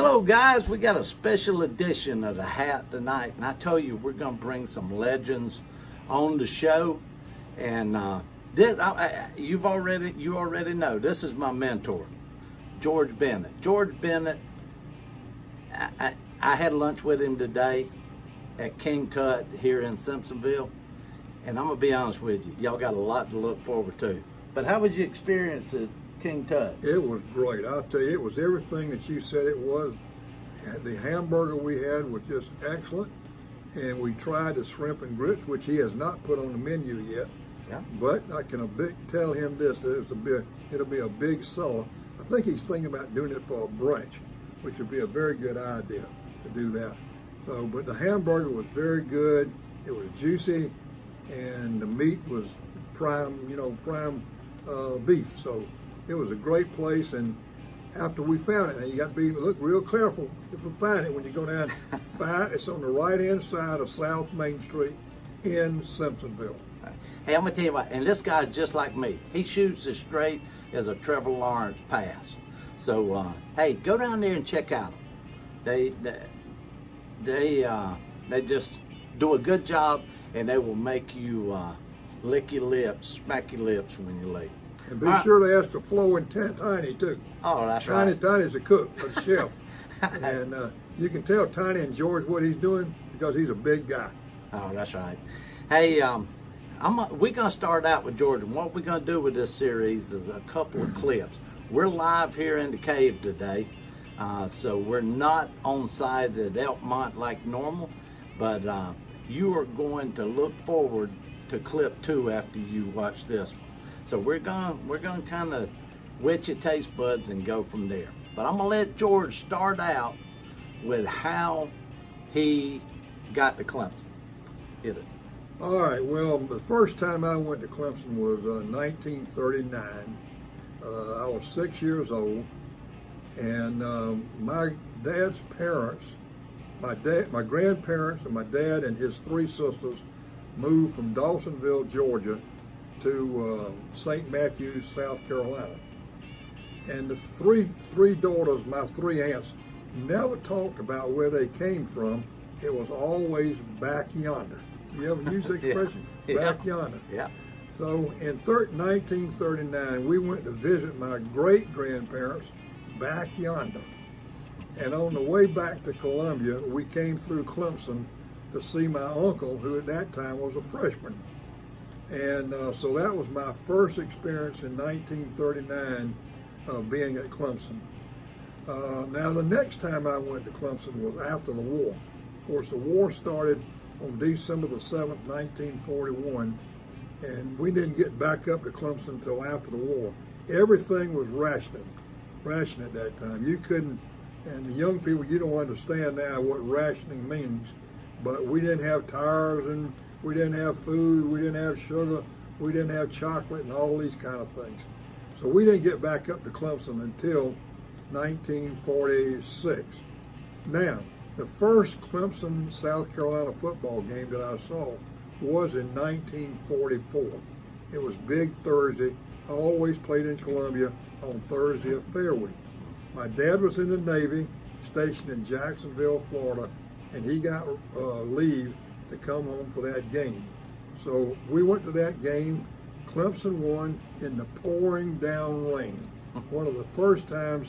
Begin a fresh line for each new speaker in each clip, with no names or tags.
Hello guys, we got a special edition of the Hat tonight, and I told you we're going to bring some legends on the show. And you already know this is my mentor, George Bennett. George Bennett, I had lunch with him today at King Tut here in Simpsonville, and I'm gonna be honest with you, y'all got a lot to look forward to. But how was your experience at King Tut?
It was great. I'll tell you, it was everything that you said it was. The hamburger we had was just excellent, and we tried the shrimp and grits, which he has not put on the menu yet.
Yeah.
But I can tell him this: it'll be a big seller. I think he's thinking about doing it for a brunch, which would be a very good idea to do that. So, but the hamburger was very good. It was juicy, and the meat was prime beef. So it was a great place. And after we found it, and you got to look real careful if you find it when you go down. It's on the right-hand side of South Main Street in Simpsonville.
Hey, I'm gonna tell you what, and this guy's just like me. He shoots as straight as a Trevor Lawrence pass. So, hey, go down there and check out them. They just do a good job, and they will make you lick your lips, smack your lips when you leave.
And be sure to ask for Flo and Tiny too.
Oh, that's right.
Tiny's a cook, a chef, and you can tell Tiny enjoys what he's doing because he's a big guy.
Oh, that's right. Hey, we're gonna start out with George. And what we're gonna do with this series is a couple of clips. We're live here in the cave today, so we're not on site at Elkmont like normal, but you are going to look forward to clip 2 after you watch this one. So we're gonna kind of wet your taste buds and go from there. But I'm gonna let George start out with how he got to Clemson. Hit it.
All right. Well, the first time I went to Clemson was 1939. I was 6 years old, and my dad's parents, my grandparents, and my dad and his 3 sisters moved from Dawsonville, Georgia, to St. Matthews, South Carolina. And the three daughters, my 3 aunts, never talked about where they came from. It was always back yonder. You ever use the expression? Back yonder.
Yeah.
So in 1939, we went to visit my great-grandparents back yonder. And on the way back to Columbia, we came through Clemson to see my uncle, who at that time was a freshman. And so that was my first experience in 1939 being at Clemson. Now the next time I went to Clemson was after the war. Of course, the war started on December the 7th, 1941, and we didn't get back up to Clemson until after the war. Everything was rationing at that time. You couldn't, and the young people, you don't understand now what rationing means, but we didn't have tires, and we didn't have food, we didn't have sugar, we didn't have chocolate, and all these kind of things. So we didn't get back up to Clemson until 1946. Now, the first Clemson, South Carolina football game that I saw was in 1944. It was Big Thursday. I always played in Columbia on Thursday of Fair Week. My dad was in the Navy, stationed in Jacksonville, Florida, and he got leave to come home for that game. So we went to that game. Clemson won in the pouring down rain. One of the first times,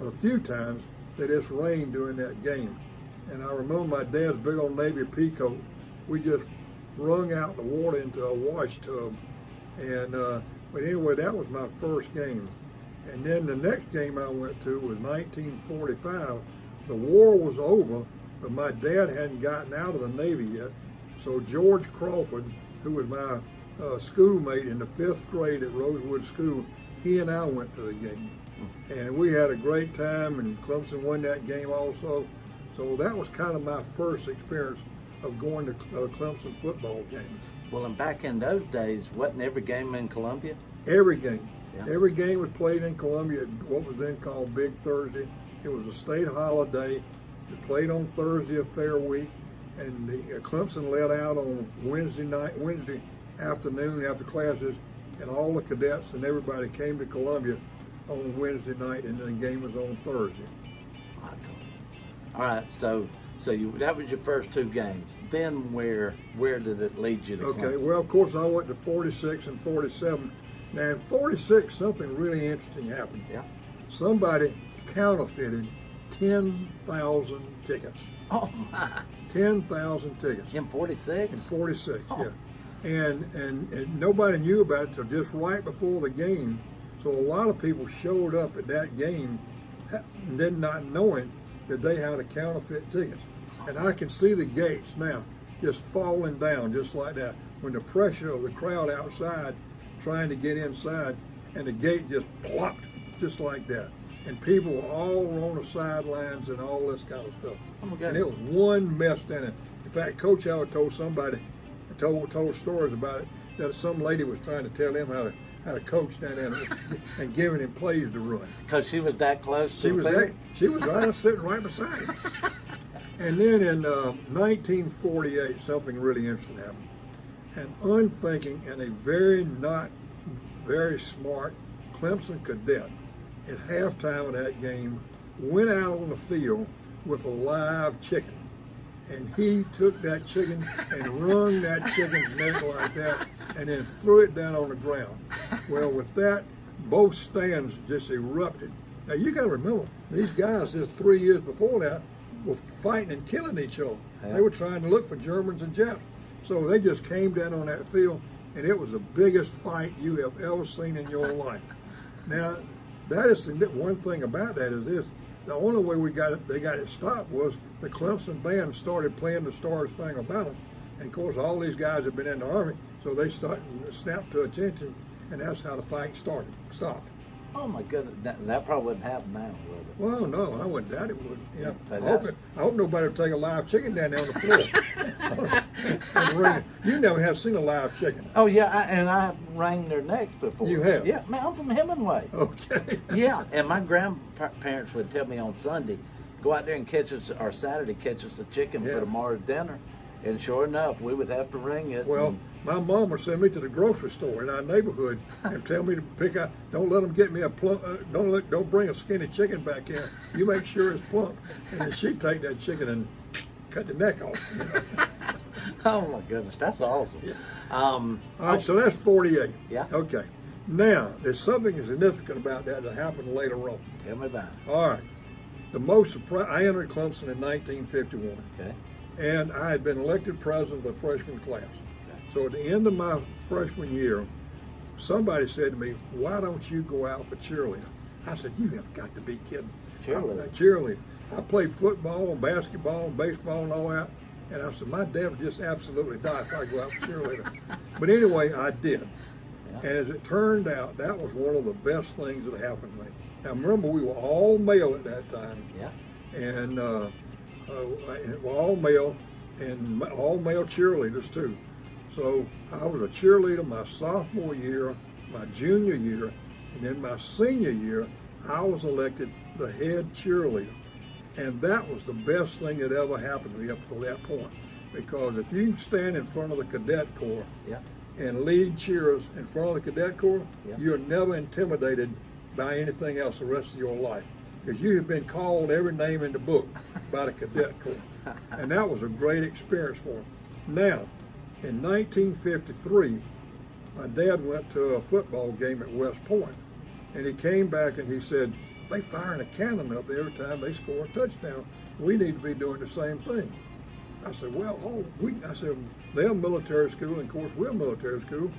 or a few times, that it's rained during that game. And I remember my dad's big old Navy peacoat. We just wrung out the water into a wash tub. And but anyway, that was my first game. And then the next game I went to was 1945. The war was over, but my dad hadn't gotten out of the Navy yet. So George Crawford, who was my schoolmate in the 5th grade at Rosewood School, he and I went to the game. And we had a great time, and Clemson won that game also. So that was kind of my first experience of going to Clemson football games.
Well, and back in those days, wasn't every game in Columbia?
Every game.
Yeah.
Every game was played in Columbia, what was then called Big Thursday. It was a state holiday. It played on Thursday of Fair Week, and the Clemson let out on Wednesday afternoon after classes, and all the cadets and everybody came to Columbia on Wednesday night, and then the game was on Thursday.
All right, so that was your first 2 games. Then where did it lead you to
Okay,
Clemson?
well, of course, I went to 46 and 47. Now, in 46, something really interesting happened.
Yeah.
Somebody counterfeited 10,000 tickets.
Oh my!
10,000 tickets.
In 46?
In 46,
Oh.
yeah. And nobody knew about it till just right before the game. So a lot of people showed up at that game did not knowing that they had a counterfeit tickets. And I can see the gates now just falling down just like that when the pressure of the crowd outside trying to get inside, and the gate just plopped just like that. And people were all on the sidelines and all this kind of stuff.
Oh my God.
And it was one mess down there. In fact, Coach Howard told told stories about it, that some lady was trying to tell him how to coach down there and giving him plays to run.
Because she was that close
She
to
was
the field?
she was right sitting right beside him. And then in 1948, something really interesting happened. An unthinking and a not very smart Clemson cadet at halftime of that game went out on the field with a live chicken. And he took that chicken and wrung that chicken's neck like that and then threw it down on the ground. Well, with that, both stands just erupted. Now, you got to remember, these guys just 3 years before that were fighting and killing each other.
Yeah.
They were trying to look for Germans and Japs. So they just came down on that field, and it was the biggest fight you have ever seen in your life. Now, that is the one thing about that is this. The only way they got it stopped was the Clemson band started playing the Star Spangled Banner. And of course, all these guys have been in the Army, so they started snapped to attention, and that's how the fight stopped.
Oh my goodness, that probably wouldn't happen now, would it?
Well, no, I wouldn't doubt it would. Yeah,
But
I hope nobody would take a live chicken down there on the floor. You never have seen a live chicken.
Oh yeah, and I rang their necks before.
You have?
Yeah, man, I'm from Hemingway.
Okay.
Yeah, and my grandparents would tell me on Sunday, go out there and catch us, or Saturday, catch us a chicken
Yeah.
for tomorrow's dinner. And sure enough, we would have to ring it.
Well, my mom would send me to the grocery store in our neighborhood and tell me to pick out. Don't let them get me a plump. Don't bring a skinny chicken back in. You make sure it's plump. And then she'd take that chicken and cut the neck off. You know?
Oh my goodness, that's awesome.
Yeah.
All
All right, so that's 48.
Yeah.
Okay. Now, there's something significant about that happened later on.
Tell me about it.
All right. The most surprise. I entered Clemson in 1951.
Okay.
And I had been elected president of the freshman class. So at the end of my freshman year, somebody said to me, why don't you go out for cheerleader? I said, you have got to be kidding.
Cheerleader?
Cheerleader. I played football and basketball and baseball and all that. And I said, my dad would just absolutely die if I go out for cheerleader. But anyway, I did.
Yeah.
And as it turned out, that was one of the best things that happened to me. Now remember, we were all male at that time.
Yeah.
And all male and all male cheerleaders too. So I was a cheerleader my sophomore year, my junior year, and then my senior year, I was elected the head cheerleader. And that was the best thing that ever happened to me up to that point. Because if you stand in front of the cadet corps
Yeah.
and lead cheers in front of the cadet corps,
Yeah.
you're never intimidated by anything else the rest of your life. Because you have been called every name in the book by the cadet corps. And that was a great experience for him. Now, in 1953, my dad went to a football game at West Point. And he came back and he said, they firing a cannon up there every time they score a touchdown. We need to be doing the same thing. I said, well, I said, they're military school, and of course we're military school,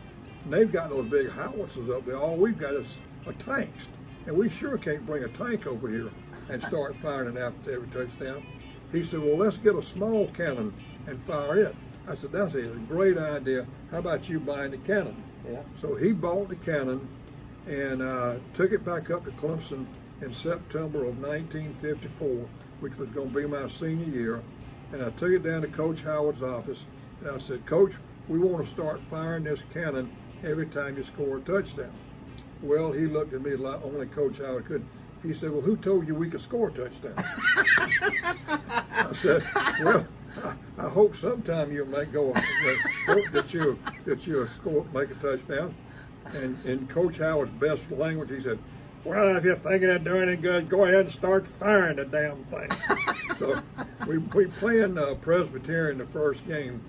and they've got those big howitzers up there. All we've got is a tanks. And we sure can't bring a tank over here and start firing it after every touchdown. He said, well, let's get a small cannon and fire it. I said, that's a great idea. How about you buying the cannon?
Yeah.
So he bought the cannon and took it back up to Clemson in September of 1954, which was going to be my senior year. And I took it down to Coach Howard's office, and I said, Coach, we want to start firing this cannon every time you score a touchdown. Well, he looked at me like only Coach Howard could. He said, well, who told you we could score a touchdown? I said, well, I hope sometime you'll make that you'll score, make a touchdown. And in Coach Howard's best language, he said, Well, if you're thinking of doing it good, go ahead and start firing the damn thing. So we playing Presbyterian the first game,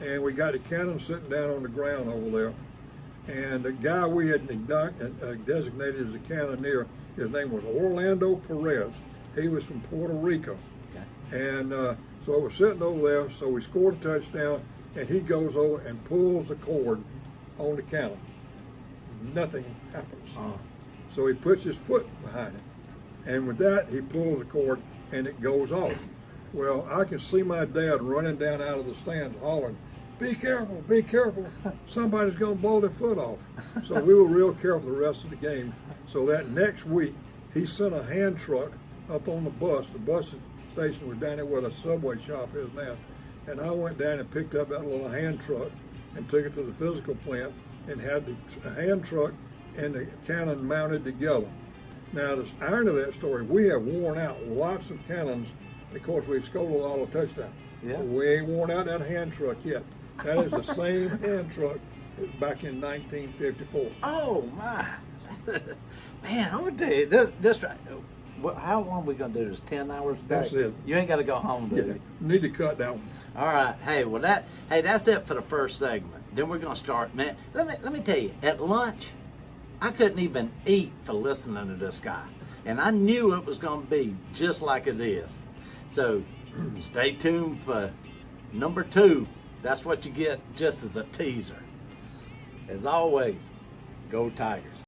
and we got the cannon sitting down on the ground over there. And the guy we had designated as the cannoneer, his name was Orlando Perez. He was from Puerto Rico. Okay. And so we're sitting over there, so we scored a touchdown, and he goes over and pulls the cord on the cannon. Nothing happens. So he puts his foot behind it. And with that, he pulls the cord, and it goes off. Well, I can see my dad running down out of the stands hollering, be careful, somebody's going to blow their foot off. So we were real careful the rest of the game. So that next week, he sent a hand truck up on the bus. The bus station was down there where the Subway shop is now. And I went down and picked up that little hand truck and took it to the physical plant and had the hand truck and the cannon mounted together. Now, the irony of that story, we have worn out lots of cannons. Of course, we've scored a lot of touchdowns. Yeah. But we ain't worn out that hand truck yet. That is the same hand truck as back in 1954.
Oh, my. Man, I'm going to tell you, this right. How long are we going to do this? 10 hours a day?
That's it.
You ain't got to go home, do you?
Need to cut that one.
All right. Hey, that's it for the first segment. Then we're going to start, man. Let me tell you, at lunch, I couldn't even eat for listening to this guy. And I knew it was going to be just like it is. So stay tuned for number 2. That's what you get just as a teaser. As always, go Tigers.